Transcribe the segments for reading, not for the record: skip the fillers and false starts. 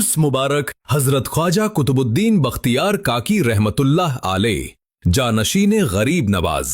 उर्स मुबारक हजरत ख्वाजा कुतुबुद्दीन बख्तियार काकी रहमतुल्लाह अलैह जानशीन गरीब नवाज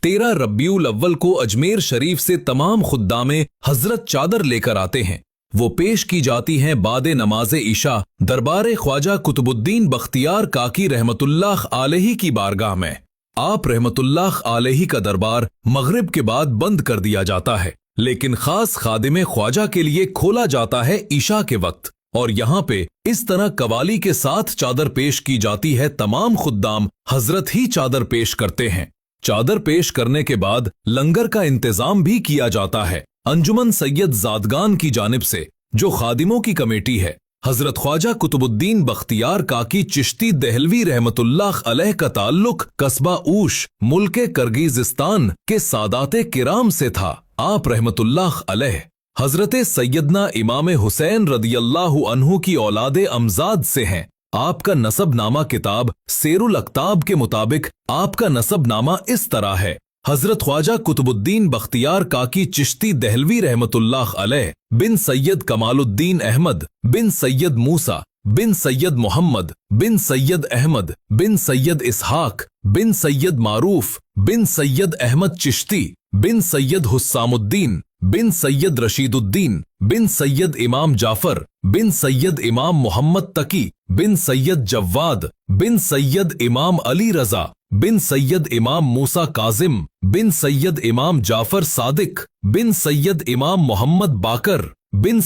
13 रब्बिउल अव्वल को अजमेर शरीफ से तमाम खुद्दामे हजरत चादर लेकर आते हैं। वो पेश की जाती हैं बाद नमाज ईशा दरबार ख्वाजा कुतुबुद्दीन बख्तियार काकी रहमतुल्लाह अलैह की बारगाह में। आप रहमतुल्लाह अलैह का दरबार मगरिब के बाद बंद कर दिया जाता है, लेकिन खास खादिम ख्वाजा के लिए खोला जाता है ईशा के वक्त। और यहाँ पे इस तरह कवाली के साथ चादर पेश की जाती है। तमाम खुद्दाम हजरत ही चादर पेश करते हैं। चादर पेश करने के बाद लंगर का इंतजाम भी किया जाता है अंजुमन सैयद ज़ादगान की जानिब से, जो खादिमों की कमेटी है। हजरत ख्वाजा कुतुबुद्दीन बख्तियार काकी चिश्ती देहलवी रहमतुल्लाह अलैह का ताल्लुक कस्बा ऊश मुल्के किर्गिज़िस्तान के सादाते किराम से था। आप रहमतुल्लाह अलैह हजरत सैयदना इमाम हुसैन रदियल्लाहु अन्हु की औलादे अमजाद से हैं। आपका नसबनामा किताब सेरुल अक्ताब के मुताबिक आपका नसबनामा इस तरह है। हजरत ख्वाजा कुतुबुद्दीन बख्तियार काकी चिश्ती देहलवी रहमतुल्लाह अलैह बिन सैयद कमालुद्दीन अहमद बिन सैयद मूसा बिन सैयद मोहम्मद बिन सैयद अहमद बिन सैयद इसहाक बिन सैयद मारूफ बिन सैयद अहमद चिश्ती बिन सैयद हुस्सामुद्दीन बिन सैयद रशीदुद्दीन बिन सैयद इमाम जाफर बिन सैयद इमाम मोहम्मद तकी बिन सैयद जव्वाद बिन सैयद इमाम अली रजा बिन सैयद इमाम मूसा काजिम बिन सैयद इमाम जाफर सादिक बिन सैयद इमाम मोहम्मद बाकर बिन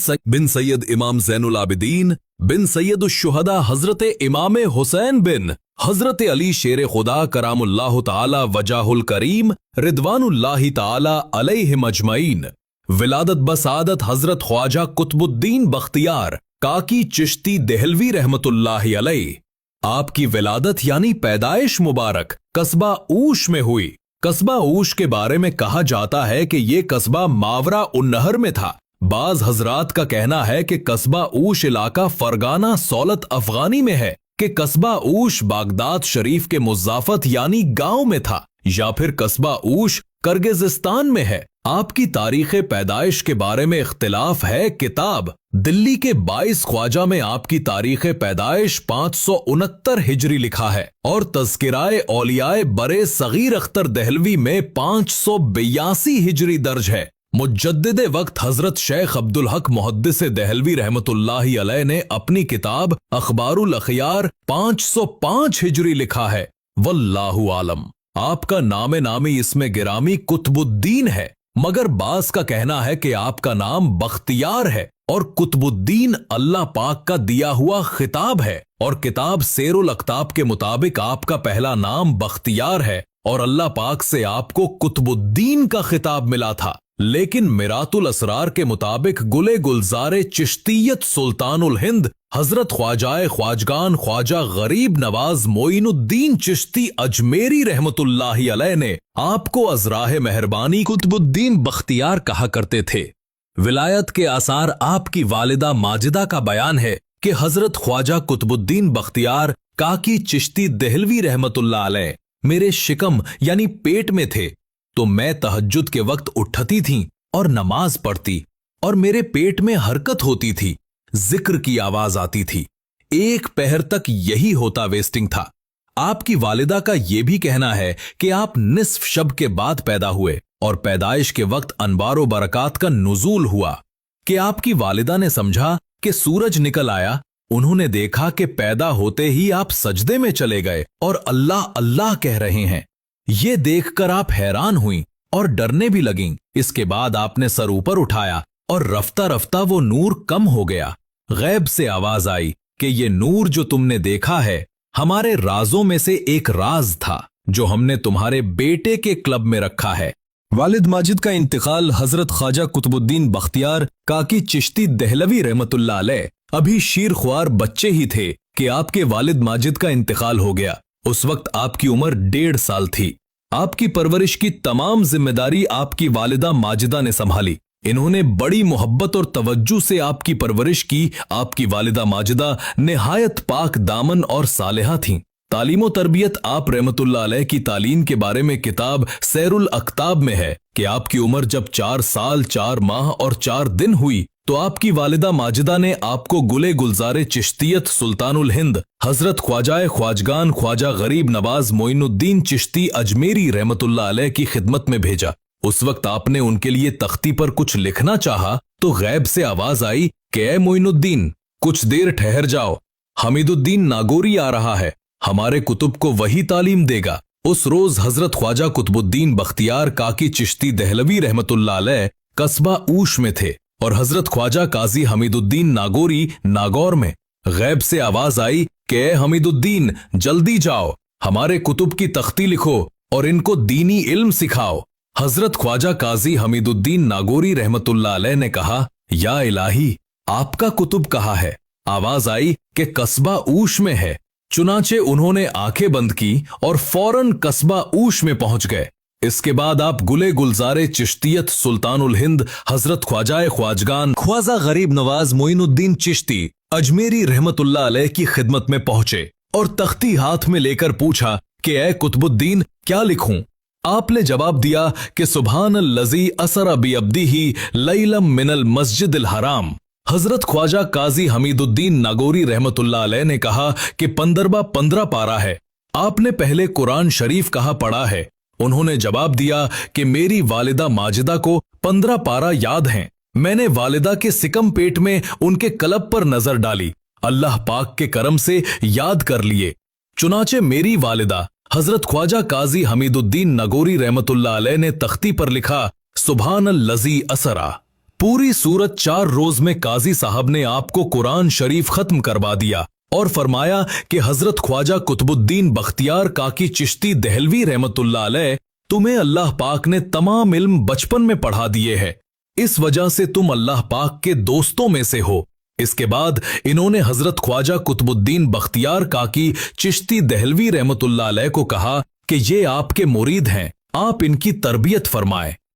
सैयद इमाम ज़ैनुल आबिदीन बिन सैयद उश-शुहदा हजरत इमाम हुसैन बिन हजरत अली शेर खुदा करामुल्लाहु ताला वजाहुल करीम रिदवानुल्लाहि ताला अलैहिम अजमईन। विलादत बसादत हजरत ख्वाजा कुतुबुद्दीन बख्तियार काकी चिश्ती देहलवी रहमतुल्लाहि अलैह। आपकी विलादत यानी पैदाइश मुबारक कस्बा ऊश में हुई। कस्बा ऊश के बारे में कहा जाता है कि ये कस्बा मावरा उन्नहर में था। बाज हजरात का कहना है कि कस्बा ऊश इलाका फरगाना सौलत अफगानी में है, कि कस्बा ऊश बागदाद शरीफ के मुज़ाफत यानी गांव में था, या फिर कस्बा ऊश किर्गिज़िस्तान में है। आपकी तारीख पैदाइश के बारे में इख्तिलाफ है। किताब दिल्ली के 22 ख्वाजा में आपकी तारीख पैदाइश 569 हिजरी लिखा है, और तज़किराए औलियाए बरे सगीर अख्तर देहलवी में 582 हिजरी दर्ज है। मुजद्दिद वक्त हजरत शेख अब्दुल हक मुहद्दिस देहलवी रहमतुल्लाहि अलैह ने अपनी किताब अखबारुल अखयार 505 हिजरी लिखा है। वल्लाहु आलम। आपका नामे नामी इसमें गिरामी कुतुबुद्दीन है, मगर बास का कहना है कि आपका नाम बख्तियार है और कुतुबुद्दीन अल्लाह पाक का दिया हुआ खिताब है। और किताब सेरुल अक्ताब के मुताबिक आपका पहला नाम बख्तियार है और अल्लाह पाक से आपको कुतुबुद्दीन का खिताब मिला था। लेकिन मिरातुल असरार के मुताबिक गुले गुलजारे चिश्तियत सुल्तानुल हिंद हजरत ख्वाजाए ख्वाजगान ख्वाजा गरीब नवाज मोइनुद्दीन चिश्ती अजमेरी रहमतुल्लाहि अलैह ने आपको अजराह मेहरबानी कुतुबुद्दीन बख्तियार कहा करते थे। विलायत के आसार आपकी वालिदा माजिदा का बयान है कि हजरत ख्वाजा कुतुबुद्दीन बख्तियार काकी चिश्ती देहलवी रहमतुल्लाह अलैह मेरे शिकम यानी पेट में थे, तो मैं तहज्जुद के वक्त उठती थी और नमाज पढ़ती, और मेरे पेट में हरकत होती थी, जिक्र की आवाज आती थी। एक पहर तक यही होता वेस्टिंग था। आपकी वालिदा का यह भी कहना है कि आप निस्फ शब के बाद पैदा हुए और पैदाइश के वक्त अनवार व बरकात का नुजूल हुआ। कि आपकी वालिदा ने समझा कि सूरज निकल आया। उन्होंने देखा कि पैदा होते ही आप सजदे में चले गए और अल्लाह अल्लाह कह रहे हैं। ये देखकर आप हैरान हुई और डरने भी लगीं। इसके बाद आपने सर ऊपर उठाया और रफ्ता रफ्ता वो नूर कम हो गया। गैब से आवाज आई कि ये नूर जो तुमने देखा है हमारे राजों में से एक राज था, जो हमने तुम्हारे बेटे के क्लब में रखा है। वालिद माजिद का इंतकाल हजरत ख्वाजा कुतुबुद्दीन बख्तियार काकी चिश्ती देहलवी रहमतुल्लाह अलैह अभी शीर ख्वार बच्चे ही थे कि आपके वालिद माजिद का इंतकाल हो गया। उस वक्त आपकी उम्र 1.5 साल थी। आपकी परवरिश की तमाम जिम्मेदारी आपकी वालिदा माजिदा ने संभाली। इन्होंने बड़ी मोहब्बत और तवज्जो से आपकी परवरिश की। आपकी वालिदा माजिदा निहायत पाक दामन और सालेहा थीं। तालीम और तरबियत आप रहमतुल्लाह अलैह की तालीम के बारे में किताब सैरुल अक्ताब में है कि आपकी उम्र जब 4 साल 4 माह और 4 दिन हुई तो आपकी वालिदा माजिदा ने आपको गुले गुलजारे चिश्तियत सुल्तानुल हिंद हजरत ख्वाजाए ख्वाजगान ख्वाजा गरीब नवाज मोइनुद्दीन चिश्ती अजमेरी रहमतुल्लाह अलैह की खिदमत में भेजा। उस वक्त आपने उनके लिए तख्ती पर कुछ लिखना चाहा तो गैब से आवाज आई कि ए मोइनुद्दीन, कुछ देर ठहर जाओ, हमीदुद्दीन नागौरी आ रहा है, हमारे कुतुब को वही तालीम देगा। उस रोज हजरत ख्वाजा कुतुबुद्दीन बख्तियार काकी चिश्ती दहलवी रहमतुल्लाह अलैह कस्बा ऊश में थे और हजरत ख्वाजा काजी हमीदुद्दीन नागौरी नागौर में। गैब से आवाज आई कि ए हमीदुद्दीन, जल्दी जाओ, हमारे कुतुब की तख्ती लिखो और इनको दीनी इल्म सिखाओ। हजरत ख्वाजा काजी हमीदुद्दीन नागौरी रहमतुल्लाह अलैह ने कहा, या इलाही, आपका कुतुब कहाँ है? आवाज आई कि कस्बा ऊश में है। चुनाचे उन्होंने आंखें बंद की और फौरन कस्बा ऊश में पहुंच गए। इसके बाद आप गुले गुलजारे चिश्तियत सुल्तानुल हिंद हजरत ख्वाजाए ख्वाजगान ख्वाजा गरीब नवाज मोइनुद्दीन चिश्ती अजमेरी रहमतुल्लाह अलैह की खिदमत में पहुंचे और तख्ती हाथ में लेकर पूछा कि ए कुतुबुद्दीन, क्या लिखूं? आपने जवाब दिया कि सुभानल्लज़ी असरा बिअब्दिही लैलम मिनल मस्जिदिल हराम। हजरत ख्वाजा काजी हमीदुद्दीन नागौरी रहमतुल्लाह अलैह ने कहा कि 15 पारा है, आपने पहले कुरान शरीफ कहाँ पढ़ा है? उन्होंने जवाब दिया कि मेरी वालिदा माजिदा को 15 पारा याद हैं। मैंने वालिदा के सिकम पेट में उनके कलब पर नजर डाली, अल्लाह पाक के करम से याद कर लिए। चुनाचे मेरी वालिदा हजरत ख्वाजा काजी हमीदुद्दीन नागौरी रहमतुल्लाह अलैह ने तख्ती पर लिखा, सुभानल्लज़ी असरा। पूरी सूरत 4 रोज में काजी साहब ने आपको कुरान शरीफ खत्म करवा दिया और फरमाया कि हजरत ख्वाजा कुतुबुद्दीन बख्तियार काकी चिश्ती दहलवी रहमतुल्लाह अलैह, तुम्हें अल्लाह पाक ने तमाम इल्म बचपन में पढ़ा दिए हैं, इस वजह से तुम अल्लाह पाक के दोस्तों में से हो। इसके बाद इन्होंने हजरत ख्वाजा कुतुबुद्दीन बख्तियार काकी चिश्ती दहलवी रहमतुल्लाह अलैह को कहा कि ये आपके मुरीद हैं, आप इनकी तरबियत फरमाएं।